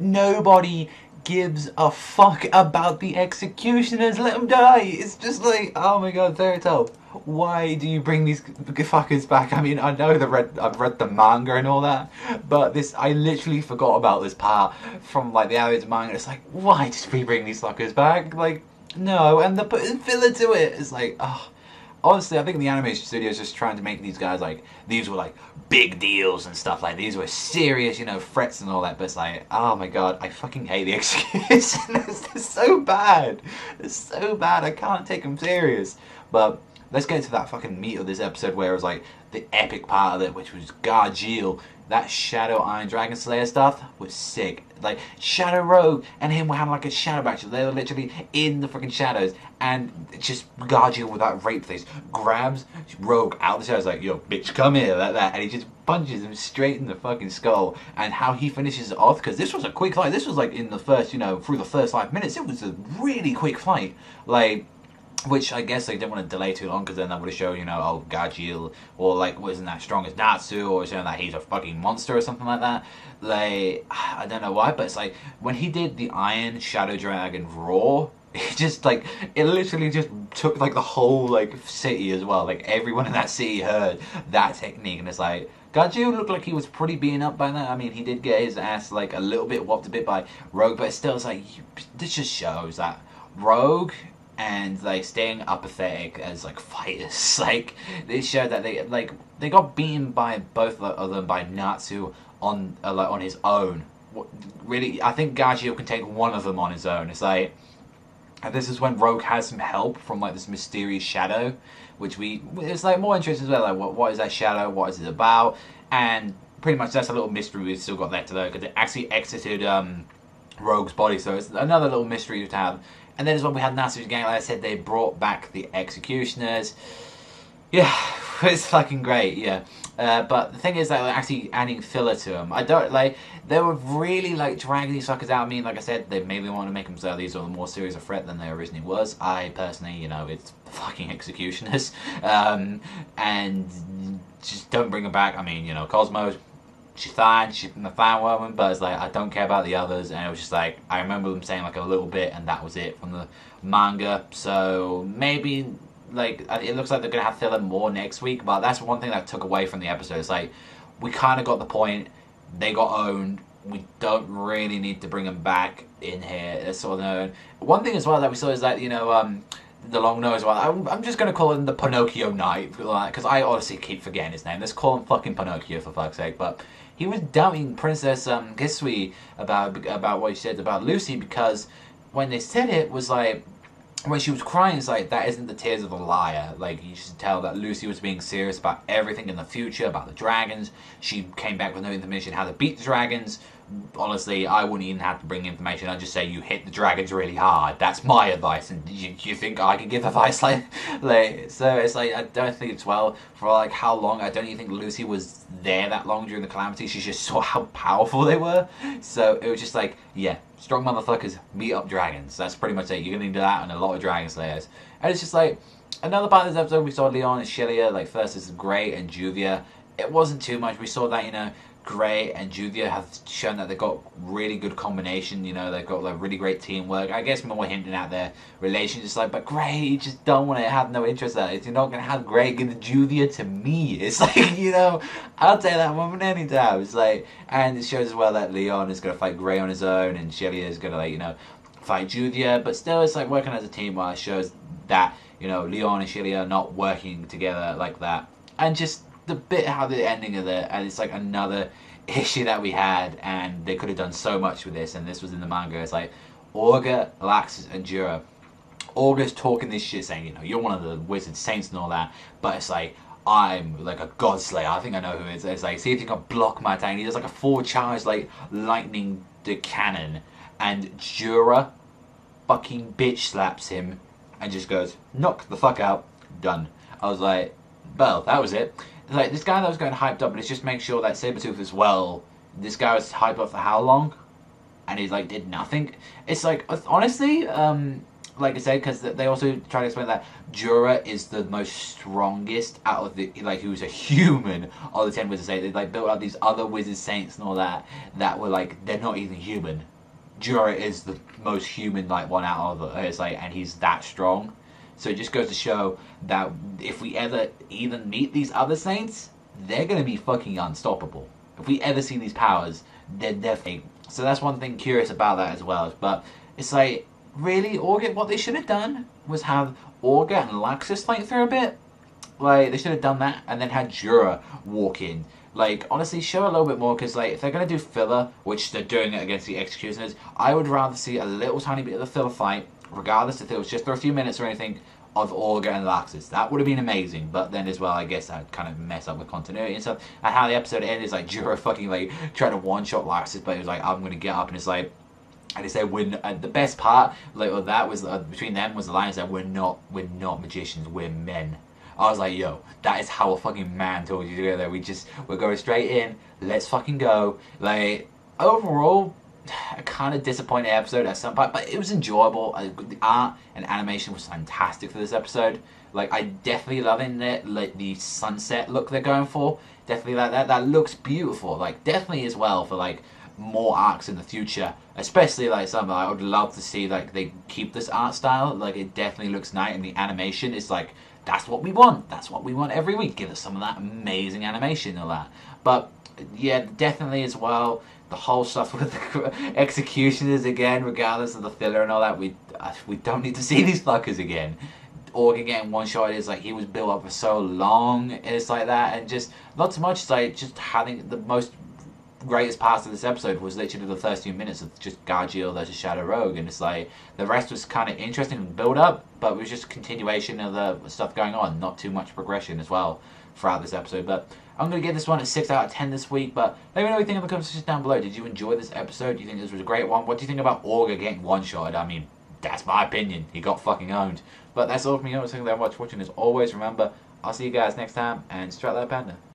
nobody gives a fuck about the executioners. Let them die. It's just like, oh my god, Fairytale, why do you bring these fuckers back? I mean, I know I've read the manga and all that, but I literally forgot about this part from like the Avid manga. It's like, why did we bring these fuckers back? Like, no, and they're putting filler to it. It's like, oh. Honestly, I think the animation studio is just trying to make these guys like, these were like big deals and stuff, like these were serious, you know, threats and all that, but it's like, oh my god, I fucking hate the executioners. They're so bad. They're so bad, I can't take them serious. But let's get to that fucking meat of this episode, where it was like the epic part of it, which was Gargiel. That Shadow Iron Dragon Slayer stuff was sick. Like, Shadow Rogue and him were having like a shadow battle. They were literally in the freaking shadows, and just Gargiel with that rape face grabs Rogue out of the shadows, like, yo, bitch, come here, like that, and he just punches him straight in the fucking skull. And how he finishes it off, because this was a quick fight. This was like in the first, you know, through the first 5 minutes, it was a really quick fight. Like, which I guess they didn't want to delay too long, because then that would have shown, you know, oh, Gargiel, or like, wasn't that strong as Natsu, or showing that he's a fucking monster or something like that. Like, I don't know why, but it's like, when he did the Iron Shadow Dragon Roar, it just like, it literally just took like the whole like city as well. Like, everyone in that city heard that technique, and it's like, Gargiel looked like he was pretty beaten up by that. I mean, he did get his ass like a little bit whopped a bit by Rogue, but still, it's like, this just shows that Rogue and like staying apathetic as like fighters, like they showed that they got beaten by both of them by Natsu on like on his own. Really, I think Gargiel can take one of them on his own. It's like, and this is when Rogue has some help from like this mysterious shadow, which it's like more interesting as well. Like, what is that shadow? What is it about? And pretty much that's a little mystery we've still got there to know, because it actually exited Rogue's body, so it's another little mystery to have. And then as well, we had Natsu's gang. Like I said, they brought back the executioners. Yeah, it's fucking great, yeah. But the thing is that they're actually adding filler to them. I don't, like, they were really, like, dragging these suckers out. I mean, like I said, they maybe want to make them so these are more serious a threat than they originally was. I, personally, you know, it's the fucking executioners. And just don't bring them back. I mean, you know, Cosmo, she's fine, she's a fine woman, but it's like, I don't care about the others. And it was just like, I remember them saying like a little bit, and that was it from the manga. So maybe, like, it looks like they're gonna have filler more next week, but that's one thing that I took away from the episode. It's like, we kind of got the point, they got owned, we don't really need to bring them back in here. It's sort of known. One thing as well that we saw is that, you know, the long nose one, I'm just going to call him the Pinocchio Knight, because I honestly keep forgetting his name. Let's call him fucking Pinocchio, for fuck's sake. But he was doubting Princess Gisui about what he said about Lucy, because when they said it was like, when she was crying, it's like, that isn't the tears of a liar. Like, you should tell that Lucy was being serious about everything in the future, about the dragons. She came back with no information how to beat the dragons. Honestly, I wouldn't even have to bring information. I'd just say you hit the dragons really hard. That's my advice. And you think I can give advice like so it's like, I don't think it's well for like how long. I don't even think Lucy was there that long during the calamity. She just saw how powerful they were. So it was just like, yeah, strong motherfuckers meet up dragons. That's pretty much it. You're gonna do that and a lot of dragon slayers. And it's just like, another part of this episode, we saw Leon and Shelia, like, first is Grey and Juvia. It wasn't too much. We saw that, you know, Grey and Juvia have shown that they've got really good combination, you know, they've got like really great teamwork. I guess more hinting at their relations, just like, but Grey, you just don't want to have no interest in it. You're not going to have Grey give Juvia to me. It's like, you know, I'll take that woman anytime. It's like, and it shows as well that Leon is going to fight Grey on his own, and Shelia is going to, like, you know, fight Juvia, but still it's like working as a team, while it shows that, you know, Leon and Shelia are not working together like that. And just the bit how the ending of it, and it's like another issue that we had, and they could have done so much with this, and this was in the manga. It's like Orga, Laxus, and Jura. Orga's talking this shit, saying, you know, you're one of the wizard saints and all that, but it's like, I'm like a god slayer. I think I know who it is. It's like, see if you can block my attack. And he does like a forward charge, like lightning the cannon, and Jura fucking bitch slaps him and just goes, knock the fuck out, done. I was like, well, that was it. Like, this guy that was going hyped up, but it's just make sure that Sabretooth as well, this guy was hyped up for how long? And he, like, did nothing. It's like, honestly, like I said, because they also try to explain that Jura is the most strongest out of the, like, who's a human of the 10 wizard saints. They, like, built out these other wizard saints and all that, that were, like, they're not even human. Jura is the most human like one out of it. It's like, and he's that strong. So it just goes to show that if we ever even meet these other saints, they're gonna be fucking unstoppable. If we ever see these powers, they're definitely. So that's one thing curious about that as well. But it's like, really, Orga, what they should have done was have Orga and Laxus fight through a bit. Like, they should have done that and then had Jura walk in. Like, honestly, show a little bit more, because, like, if they're going to do filler, which they're doing it against the Executioners, I would rather see a little tiny bit of the filler fight, regardless if it was just for a few minutes or anything, of Orga and Laxus. That would have been amazing, but then as well, I guess that'd kind of mess up with continuity and stuff. And how the episode ended is, like, Jura fucking, like, trying to one-shot Laxus, but he was like, I'm going to get up, and it's like, and they said, the best part, like, of that was, between them was the line that we're not magicians, we're men. I was like, yo, that is how a fucking man told you together. We're going straight in. Let's fucking go. Like, overall, a kind of disappointing episode at some part, but it was enjoyable. The art and animation was fantastic for this episode. Like, I definitely loving it. Like, the sunset look they're going for. Definitely like that. That looks beautiful. Like, definitely as well for, like, more arcs in the future. Especially, like, something I would love to see, like, they keep this art style. Like, it definitely looks nice, and the animation is, like, that's what we want. That's what we want every week. Give us some of that amazing animation and all that. But, yeah, definitely as well, the whole stuff with the executioners again, regardless of the filler and all that, we don't need to see these fuckers again. Orga getting one shot is like, he was built up for so long. It's like that, and just not so much. It's like, just having the most greatest parts of this episode was literally the first few minutes of just Gargiel versus Shadow Rogue, and it's like the rest was kind of interesting and build up, but it was just a continuation of the stuff going on, not too much progression as well throughout this episode. But I'm going to give this one a 6 out of 10 this week, but let me know what you think in the comment section down below. Did you enjoy this episode? Do you think this was a great one? What do you think about Orga getting one-shotted? I mean, that's my opinion. He got fucking owned. But that's all from me. Thank you very much for watching. As always, remember, I'll see you guys next time, and strike that panda.